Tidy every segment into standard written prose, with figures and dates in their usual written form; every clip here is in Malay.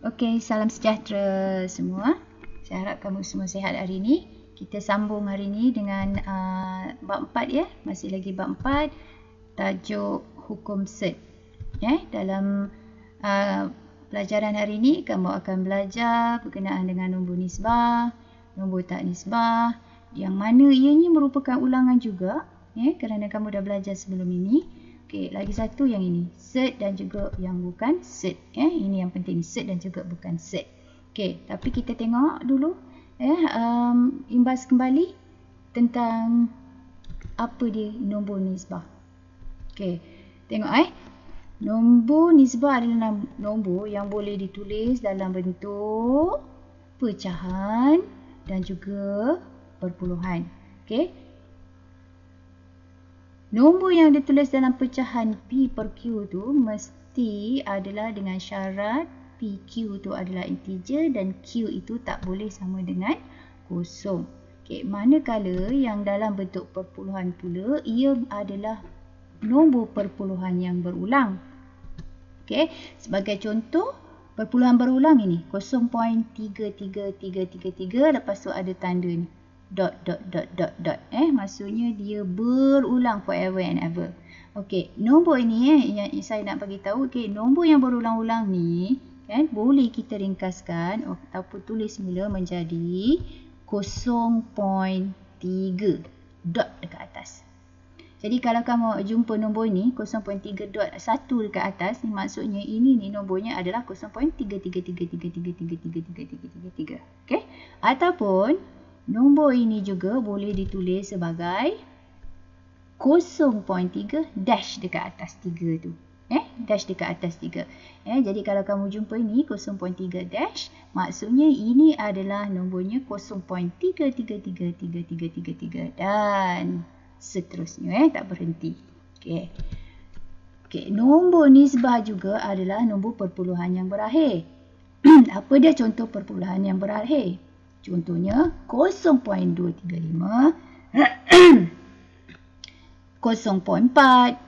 Okey, salam sejahtera semua. Saya harap kamu semua sihat hari ini. Kita sambung hari ini dengan bab 4 ya. Masih lagi bab 4. Tajuk hukum set. Dalam pelajaran hari ini kamu akan belajar berkenaan dengan nombor nisbah, nombor tak nisbah, yang mana ianya merupakan ulangan juga kerana kamu dah belajar sebelum ini. Okey, lagi satu yang ini, set dan juga yang bukan set. Ini yang penting, set dan juga bukan set. Okey, tapi kita tengok dulu imbas kembali tentang apa dia nombor nisbah. Okey, tengok nombor nisbah adalah nombor yang boleh ditulis dalam bentuk pecahan dan juga perpuluhan. Okey. Nombor yang ditulis dalam pecahan P per Q tu mesti adalah dengan syarat PQ tu adalah integer dan Q itu tak boleh sama dengan kosong. Okay, manakala yang dalam bentuk perpuluhan pula, ia adalah nombor perpuluhan yang berulang. Okay, sebagai contoh, perpuluhan berulang ini 0.33333, lepas tu ada tanda ni. Dot. Maksudnya dia berulang forever and ever. Okey, nombor ini yang saya nak bagi tahu, nombor yang berulang-ulang ni boleh kita ringkaskan ataupun tulis mula menjadi 0.3 dot dekat atas. Jadi kalau kamu jumpa nombor ni 0.3 dot 1 dekat atas ni, maksudnya ini ni nombornya adalah 0.333333333. Okey? Ataupun nombor ini juga boleh ditulis sebagai 0.3 dash dekat atas 3 tu. Dash dekat atas 3. Jadi kalau kamu jumpa ini 0.3 dash, maksudnya ini adalah nombornya 0.3333333 dan seterusnya, tak berhenti. Okey, nombor nisbah juga adalah nombor perpuluhan yang berakhir. Apa dia contoh perpuluhan yang berakhir? Contohnya 0.235, 0.4,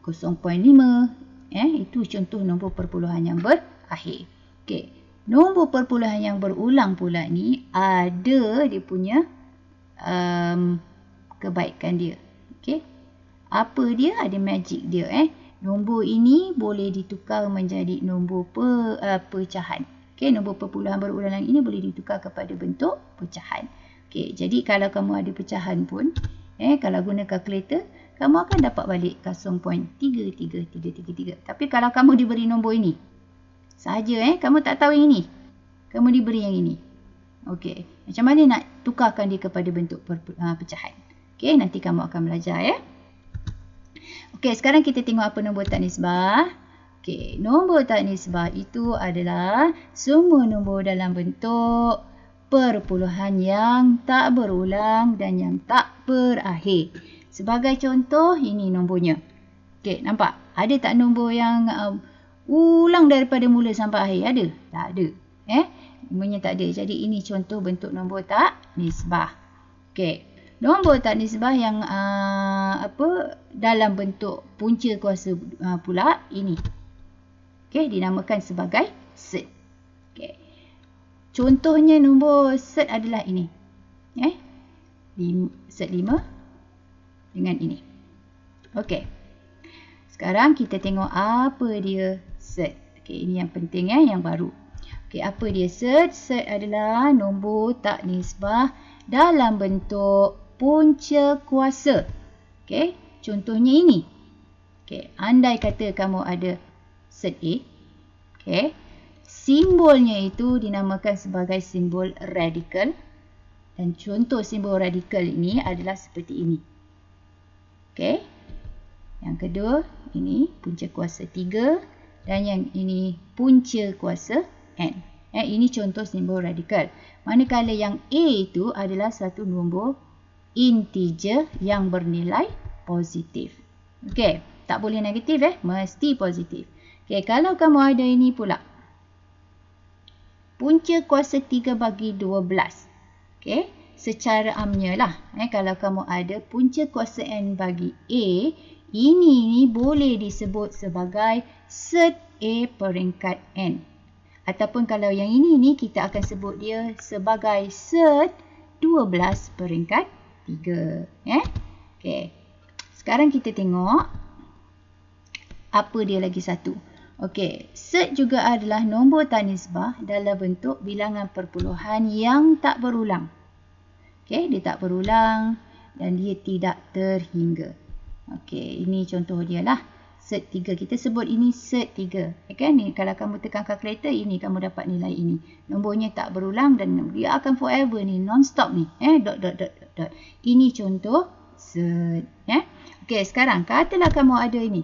0.5. Itu contoh nombor perpuluhan yang berakhir. Okey, nombor perpuluhan yang berulang pula ni ada dia punya kebaikan dia. Okey, apa dia? Ada magic dia. Nombor ini boleh ditukar menjadi nombor pecahan. Okey, nombor perpuluhan berulang ini boleh ditukar kepada bentuk pecahan. Okey, jadi kalau kamu ada pecahan pun, kalau guna kalkulator, kamu akan dapat balik 0.33333. Tapi kalau kamu diberi nombor ini sahaja, kamu tak tahu yang ini, kamu diberi yang ini. Okey, macam mana nak tukarkan dia kepada bentuk pecahan? Okey, nanti kamu akan belajar ya. Okey, sekarang kita tengok apa nombor tak nisbah. Okey, nombor tak nisbah itu adalah semua nombor dalam bentuk perpuluhan yang tak berulang dan yang tak berakhir. Sebagai contoh, ini nombornya. Okey, nampak? Ada tak nombor yang ulang daripada mula sampai akhir? Ada? Tak ada. Nombornya tak ada. Jadi ini contoh bentuk nombor tak nisbah. Okey, nombor tak nisbah yang dalam bentuk punca kuasa pula ini. Okey, dinamakan sebagai set. Okey. Contohnya nombor set adalah ini. Set 5 dengan ini. Okey. Sekarang kita tengok apa dia set. Okey, ini yang penting yang baru. Okey, apa dia set? Set adalah nombor tak nisbah dalam bentuk punca kuasa. Okey, contohnya ini. Okey, andai kata kamu ada set A. Okey. Simbolnya itu dinamakan sebagai simbol radikal. Dan contoh simbol radikal ini adalah seperti ini. Okey. Yang kedua, ini punca kuasa 3 dan yang ini punca kuasa N. Ini contoh simbol radikal. Manakala yang A itu adalah satu nombor integer yang bernilai positif. Okey, tak boleh negatif mesti positif. Okey, kalau kamu ada ini pula. Punca kuasa 3 bagi 12. Okey, secara amnya lah. Kalau kamu ada punca kuasa N bagi A, ini boleh disebut sebagai set A peringkat N. Ataupun kalau yang ini kita akan sebut dia sebagai set 12 peringkat 3. Okey. Sekarang kita tengok apa dia lagi satu. Okey, set juga adalah nombor tanisbah dalam bentuk bilangan perpuluhan yang tak berulang. Okey, dia tak berulang dan dia tidak terhingga. Okey, ini contoh dia lah. Set 3. Kita sebut ini set 3. Kan? Ni, kalau kamu tekan kalkulator, ini kamu dapat nilai ini. Nombornya tak berulang dan dia akan forever ni. Non-stop ni. Dot. Ini contoh set. Okey, sekarang katalah kamu ada ini.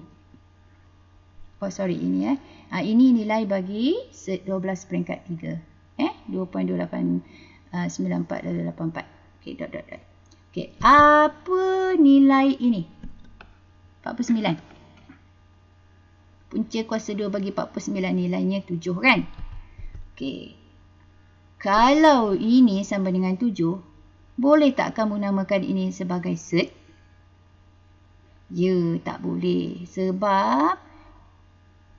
Oh, sorry. Ini ini nilai bagi set 12 peringkat 3. 2.89484. Okey, dot. Okey, apa nilai ini? 49. Punca kuasa 2 bagi 49 nilainya 7 kan? Okey. Kalau ini sama dengan 7, boleh tak kamu namakan ini sebagai set? Ya, tak boleh. Sebab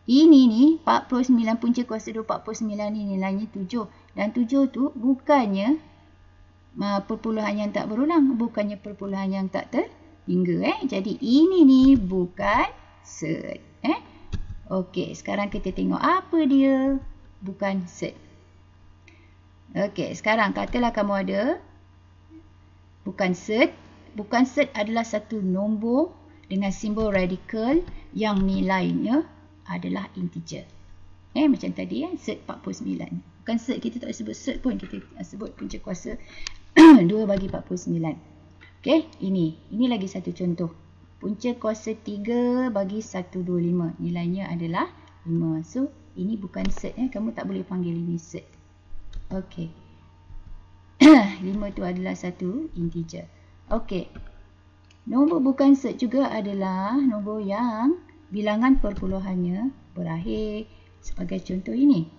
ini ni 49 punca kuasa 2 49 ni nilainya 7. Dan 7 tu bukannya perpuluhan yang tak berulang. Bukannya perpuluhan yang tak terhingga. Jadi ini ni bukan set. Okey, sekarang kita tengok apa dia bukan set. Okey, sekarang katalah kamu ada bukan set. Bukan set adalah satu nombor dengan simbol radikal yang nilainya adalah integer. Macam tadi set 49. Bukan set, kita tak sebut set pun, kita sebut punca kuasa 2 bagi 49. Okey, ini lagi satu contoh. Punca kuasa 3 bagi 125. Nilainya adalah 5. So, ini bukan set. Kamu tak boleh panggil ini set. Okey. 5 tu adalah satu integer. Okey. Nombor bukan set juga adalah nombor yang bilangan perpuluhannya berakhir. Sebagai contoh ini.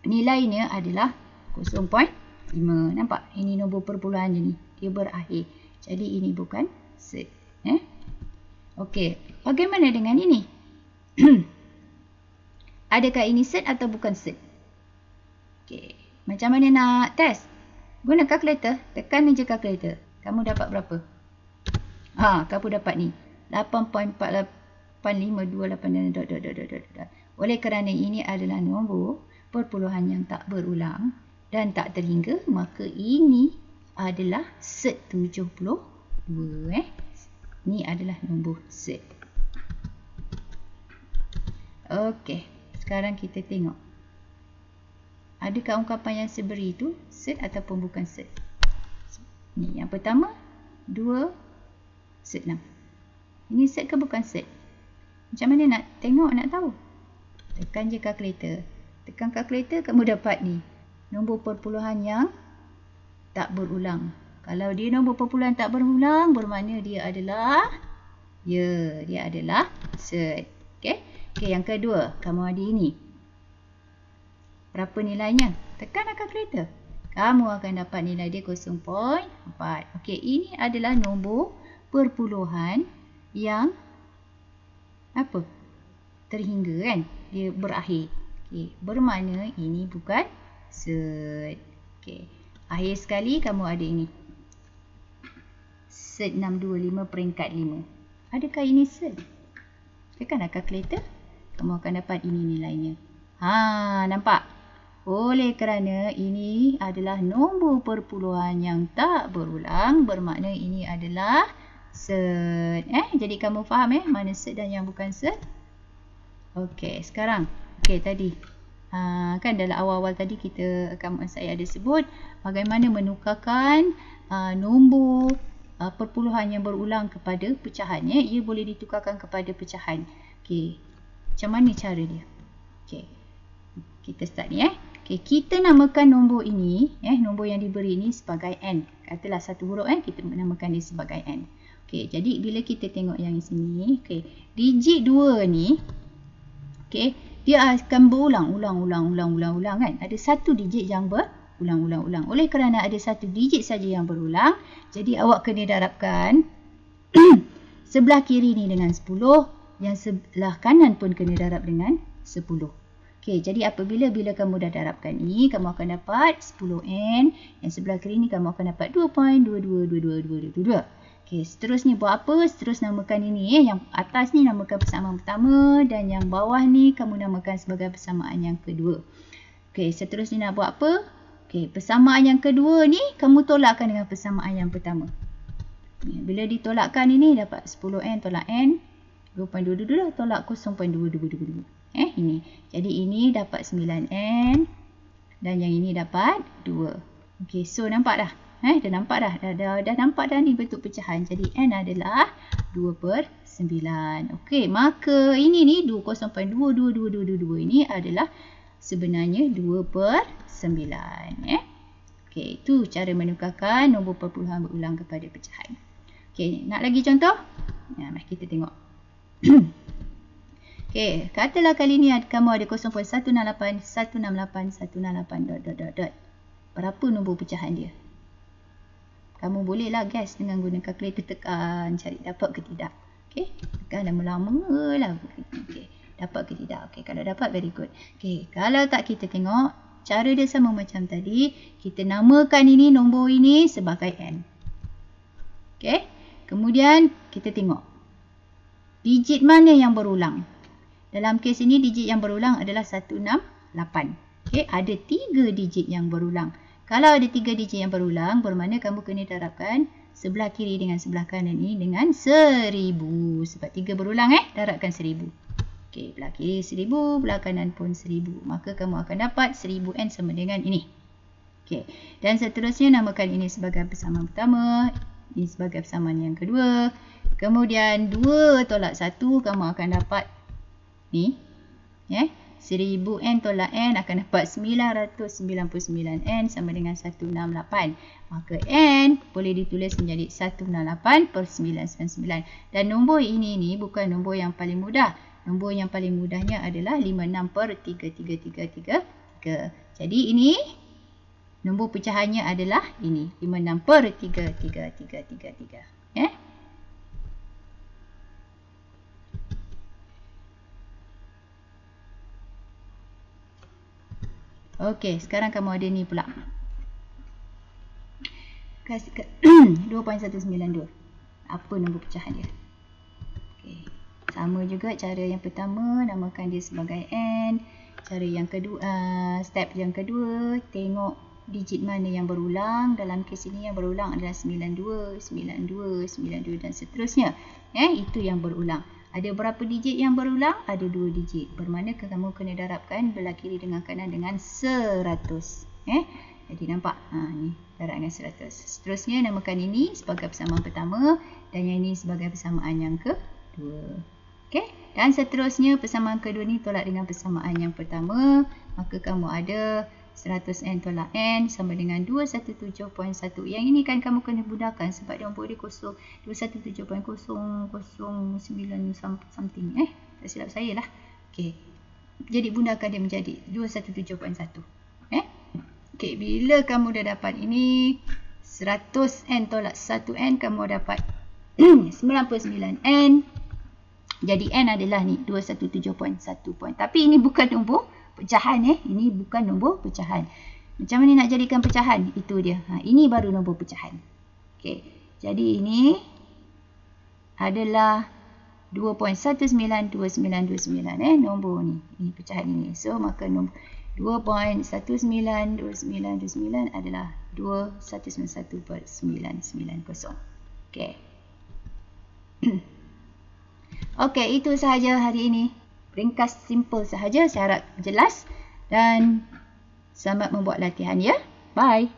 Nilainya adalah 0.5. Nampak? Ini nombor perpuluhannya ni. Dia berakhir. Jadi, ini bukan set. Okey, bagaimana dengan ini? Adakah ini set atau bukan set? Okey, macam mana nak test? Guna kalkulator, tekan meja kalkulator. Kamu dapat berapa? Kamu dapat ni. 8.485288. Oleh kerana ini adalah nombor perpuluhan yang tak berulang dan tak terhingga, maka ini adalah set 72. Ini adalah nombor set. Okey, sekarang kita tengok. Adakah ungkapan yang seberi itu set ataupun bukan set? Ni yang pertama, 2 set 6. Ini set ke bukan set? Macam mana nak tengok, nak tahu? Tekan je kalkulator. Tekan kalkulator, kamu dapat ni. Nombor perpuluhan yang tak berulang. Kalau dia nombor perpuluhan tak berulang, bermakna dia adalah dia adalah set. Okey, yang kedua, kamu ada ini. Berapa nilainya? Tekan kalkulator. Kamu akan dapat nilai dia 0.4. Okey, ini adalah nombor perpuluhan yang apa? Terhingga kan? Dia berakhir. Okey, bermakna ini bukan set. Okey, akhir sekali kamu ada ini. Set 625 peringkat 5. Adakah ini set? Tekanlah kalkulator. Kamu akan dapat ini nilainya. Nampak? Oleh kerana ini adalah nombor perpuluhan yang tak berulang, bermakna ini adalah set. Jadi kamu faham mana set dan yang bukan set? Okey, sekarang. Okey, tadi. Kan dalam awal-awal tadi saya ada sebut bagaimana menukarkan nombor perpuluhan yang berulang kepada pecahan. Ia boleh ditukarkan kepada pecahan. Okey. Macam mana cara dia? Okey. Kita start ni Okey, kita namakan nombor ini, nombor yang diberi ini sebagai n. Katalah satu huruf kita namakan dia sebagai n. Okey, jadi bila kita tengok yang sini, okey, digit 2 ni okey, dia akan berulang kan? Ada satu digit yang berulang. Oleh kerana ada satu digit saja yang berulang, jadi awak kena darabkan sebelah kiri ni dengan 10, yang sebelah kanan pun kena darab dengan 10. Okey, jadi apabila kamu dah darabkan ni, kamu akan dapat 10N. Yang sebelah kiri ni kamu akan dapat 2.222222. Okey, seterusnya buat apa? Terus namakan ini. Yang atas ni namakan persamaan pertama dan yang bawah ni kamu namakan sebagai persamaan yang kedua. Okey, seterusnya nak buat apa? Okey, persamaan yang kedua ni kamu tolakkan dengan persamaan yang pertama. Bila ditolakkan ini dapat 10N tolak N. 2.22 tolak 0.2222. Ini. Jadi ini dapat 9N dan yang ini dapat 2. Okey, so nampak dah. Dah nampak dah. Dah nampak dah ni bentuk pecahan. Jadi N adalah 2/9. Okey, maka ini ni 0.22222 ini adalah sebenarnya 2/9. Okey, itu cara menukarkan nombor perpuluhan berulang kepada pecahan. Okey, nak lagi contoh? Mari kita tengok. Okey, katalah kali ni kamu ada 0.168, 168, 168, ... Berapa nombor pecahan dia? Kamu bolehlah guess dengan guna kalkulator, tekan, cari dapat ke tidak. Okey, tekan lama-lama lah. Okey, dapat ke tidak? Okey, kalau dapat, very good. Okey, kalau tak kita tengok, cara dia sama macam tadi. Kita namakan ini, nombor ini sebagai N. Okey, kemudian kita tengok. Digit mana yang berulang? Dalam kes ini, digit yang berulang adalah 168. Okey, ada 3 digit yang berulang. Kalau ada 3 digit yang berulang, bermakna kamu kena darabkan sebelah kiri dengan sebelah kanan ini dengan 1000. Sebab 3 berulang, darabkan 1000. Okey, belah kiri 1000, belah kanan pun 1000. Maka kamu akan dapat 1000N sama dengan ini. Okey, dan seterusnya namakan ini sebagai persamaan pertama, ini sebagai persamaan yang kedua. Kemudian 2 tolak 1, kamu akan dapat ni, 1000N tolak N akan dapat 999N sama dengan 168. Maka N boleh ditulis menjadi 168/999. Dan nombor ini ni bukan nombor yang paling mudah. Nombor yang paling mudahnya adalah 56/3333. Jadi ini nombor pecahannya adalah ini, 56/3333. Okey, sekarang kamu ada ni pula. 2.192. Apa nombor pecahan dia? Okey, sama juga cara yang pertama, namakan dia sebagai N. Cara yang kedua, step yang kedua, tengok digit mana yang berulang. Dalam kes ini yang berulang adalah 92, 92, 92 dan seterusnya. Itu yang berulang. Ada berapa digit yang berulang? Ada 2 digit. Bermakna kamu kena darabkan belah kiri dengan kanan dengan 100. Jadi nampak? Ni darab dengan 100. Seterusnya namakan ini sebagai persamaan pertama dan yang ini sebagai persamaan yang kedua. Okey? Dan seterusnya persamaan kedua ni tolak dengan persamaan yang pertama. Maka kamu ada 100N tolak N sama dengan 217.1. Yang ini kan kamu kena mudahkan sebab nombor dia 217.009 something. Tak silap saya lah. Okey. Jadi mudahkan dia menjadi 217.1. Okey, bila kamu dah dapat ini 100N tolak 1N, kamu dapat 99N. Jadi N adalah ni 217.1 point. Tapi ini bukan nombor pecahan. Ini bukan nombor pecahan. Macam mana nak jadikan pecahan? Itu dia. Ini baru nombor pecahan. Okey. Jadi ini adalah 2.192929. Nombor ni. Ini pecahan ini. So maka nombor 2.192929 adalah 2191/990. Okey. Okey, itu sahaja hari ini. Ringkas, simple sahaja, saya harap jelas dan selamat membuat latihan ya. Bye.